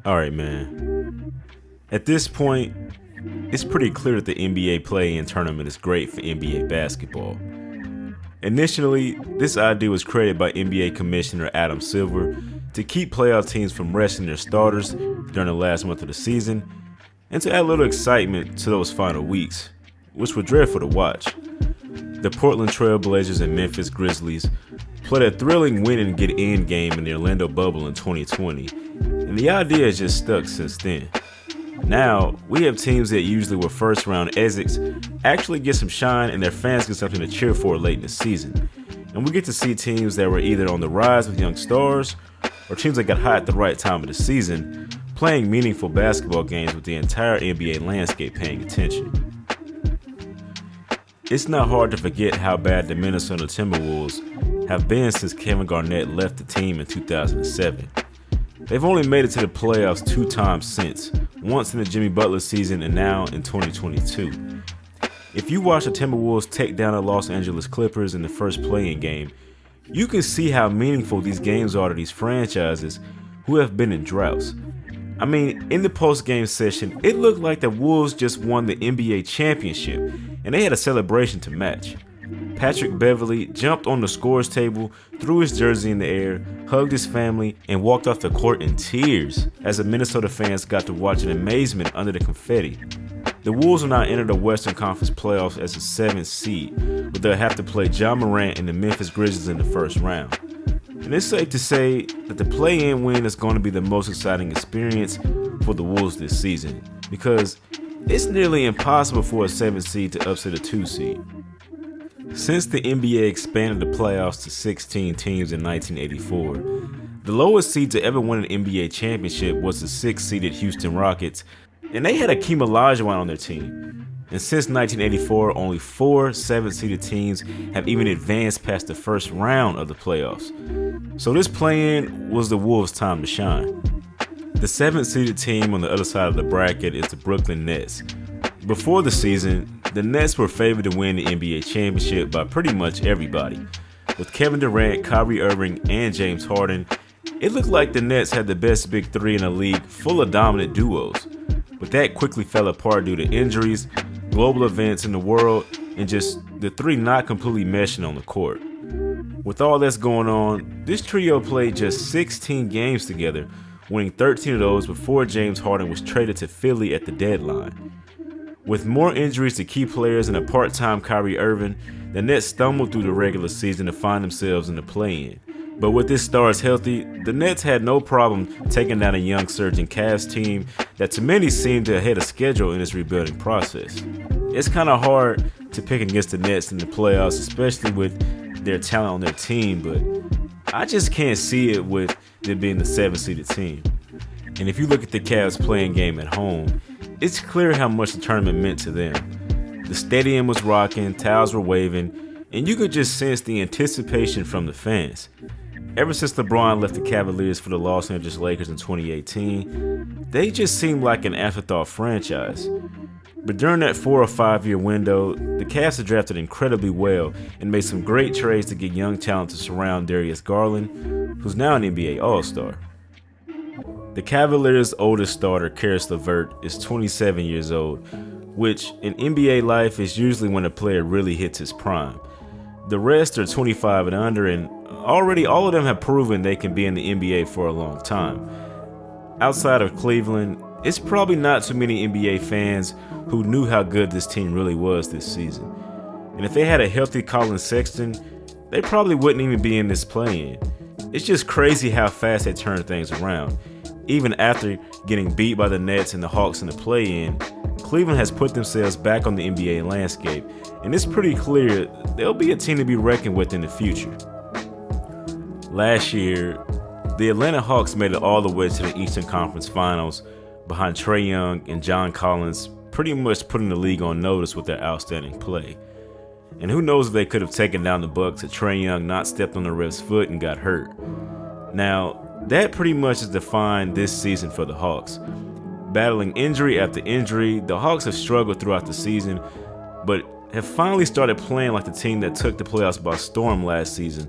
All right, man. At this point, it's pretty clear that the NBA play-in tournament is great for NBA basketball. Initially, this idea was created by NBA Commissioner Adam Silver to keep playoff teams from resting their starters during the last month of the season and to add a little excitement to those final weeks, which were dreadful to watch. The Portland Trail Blazers and Memphis Grizzlies played a thrilling win-and-get-in game in the Orlando bubble in 2020, and the idea has just stuck since then. Now, we have teams that usually were first-round exits actually get some shine and their fans get something to cheer for late in the season. And we get to see teams that were either on the rise with young stars or teams that got hot at the right time of the season playing meaningful basketball games with the entire NBA landscape paying attention. It's not hard to forget how bad the Minnesota Timberwolves have been since Kevin Garnett left the team in 2007. They've only made it to the playoffs 2 times since, once in the Jimmy Butler season and now in 2022. If you watch the Timberwolves take down the Los Angeles Clippers in the first play-in game, you can see how meaningful these games are to these franchises who have been in droughts. I mean, in the post-game session, it looked like the Wolves just won the NBA championship, and they had a celebration to match. Patrick Beverley jumped on the scores table, threw his jersey in the air, hugged his family, and walked off the court in tears as the Minnesota fans got to watch in amazement under the confetti. The Wolves will now enter the Western Conference playoffs as the 7th seed, but they'll have to play Ja Morant and the Memphis Grizzlies in the first round. And it's safe to say that the play-in win is going to be the most exciting experience for the Wolves this season, because it's nearly impossible for a 7th seed to upset a 2 seed. Since the NBA expanded the playoffs to 16 teams in 1984, the lowest seed to ever win an NBA championship was the 6th-seeded Houston Rockets, and they had Akeem Olajuwon on their team. And since 1984, only 4 7th-seeded teams have even advanced past the first round of the playoffs. So this play-in was the Wolves' time to shine. The 7th-seeded team on the other side of the bracket is the Brooklyn Nets. Before the season, the Nets were favored to win the NBA championship by pretty much everybody. With Kevin Durant, Kyrie Irving, and James Harden, it looked like the Nets had the best big three in the league, full of dominant duos. But that quickly fell apart due to injuries, global events in the world, and just the three not completely meshing on the court. With all that's going on, this trio played just 16 games together, winning 13 of those before James Harden was traded to Philly at the deadline. With more injuries to key players and a part-time Kyrie Irving, the Nets stumbled through the regular season to find themselves in the play-in. But with their stars healthy, the Nets had no problem taking down a young surging Cavs team that to many seemed to ahead of schedule in its rebuilding process. It's kind of hard to pick against the Nets in the playoffs, especially with their talent on their team, but I just can't see it with them being the 7th-seeded team. And if you look at the Cavs playing game at home, it's clear how much the tournament meant to them. The stadium was rocking, towels were waving, and you could just sense the anticipation from the fans. Ever since LeBron left the Cavaliers for the Los Angeles Lakers in 2018, they just seemed like an afterthought franchise. But during that 4 or 5 year window, the Cavs had drafted incredibly well and made some great trades to get young talent to surround Darius Garland, who's now an NBA All-Star. The Cavaliers' oldest starter, Karis LeVert, is 27 years old, which in NBA life is usually when a player really hits his prime. The rest are 25 and under, and already all of them have proven they can be in the NBA for a long time. Outside of Cleveland, it's probably not too many NBA fans who knew how good this team really was this season. And if they had a healthy Colin Sexton, they probably wouldn't even be in this play-in. It's just crazy how fast they turned things around. Even after getting beat by the Nets and the Hawks in the play-in, Cleveland has put themselves back on the NBA landscape, and it's pretty clear they'll be a team to be reckoned with in the future. Last year, the Atlanta Hawks made it all the way to the Eastern Conference Finals behind Trae Young and John Collins, pretty much putting the league on notice with their outstanding play. And who knows if they could have taken down the Bucks had Trae Young not stepped on the ref's foot and got hurt. Now, that pretty much has defined this season for the Hawks. Battling injury after injury, the Hawks have struggled throughout the season, but have finally started playing like the team that took the playoffs by storm last season,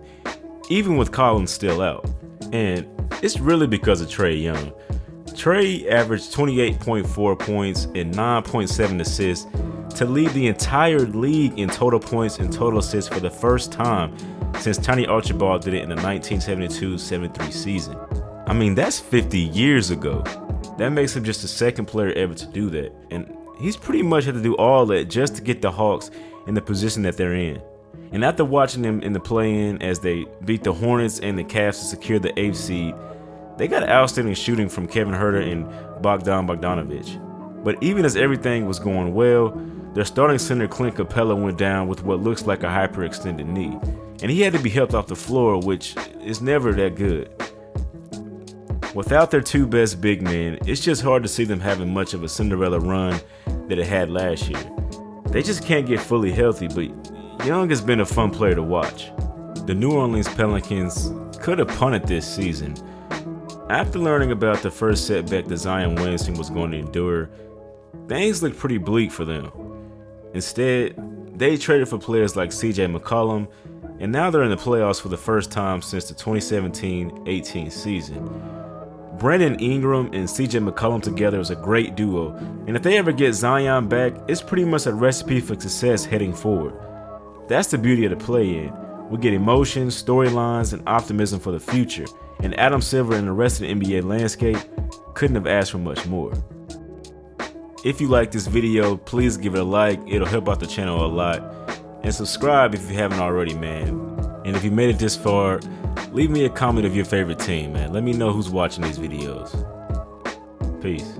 even with Collins still out. And it's really because of Trae Young. Trey averaged 28.4 points and 9.7 assists to lead the entire league in total points and total assists for the first time since Tiny Archibald did it in the 1972-73 season. I mean, that's 50 years ago. That makes him just the second player ever to do that, and he's pretty much had to do all that just to get the Hawks in the position that they're in. And after watching them in the play-in as they beat the Hornets and the Cavs to secure the 8th seed, they got outstanding shooting from Kevin Huerter and Bogdan Bogdanovic. But even as everything was going well, their starting center Clint Capella went down with what looks like a hyperextended knee, and he had to be helped off the floor, which is never that good. Without their two best big men, it's just hard to see them having much of a Cinderella run that it had last year. They just can't get fully healthy, but Young has been a fun player to watch. The New Orleans Pelicans could have punted this season. After learning about the first setback that Zion Williamson was going to endure, things looked pretty bleak for them. Instead, they traded for players like CJ McCollum, and now they're in the playoffs for the first time since the 2017-18 season. Brandon Ingram and CJ McCollum together is a great duo, and if they ever get Zion back, it's pretty much a recipe for success heading forward. That's the beauty of the play-in. We get emotions, storylines, and optimism for the future, and Adam Silver and the rest of the NBA landscape couldn't have asked for much more. If you like this video, please give it a like, it'll help out the channel a lot, and subscribe if you haven't already, man. And if you made it this far, leave me a comment of your favorite team, man. Let me know who's watching these videos. Peace.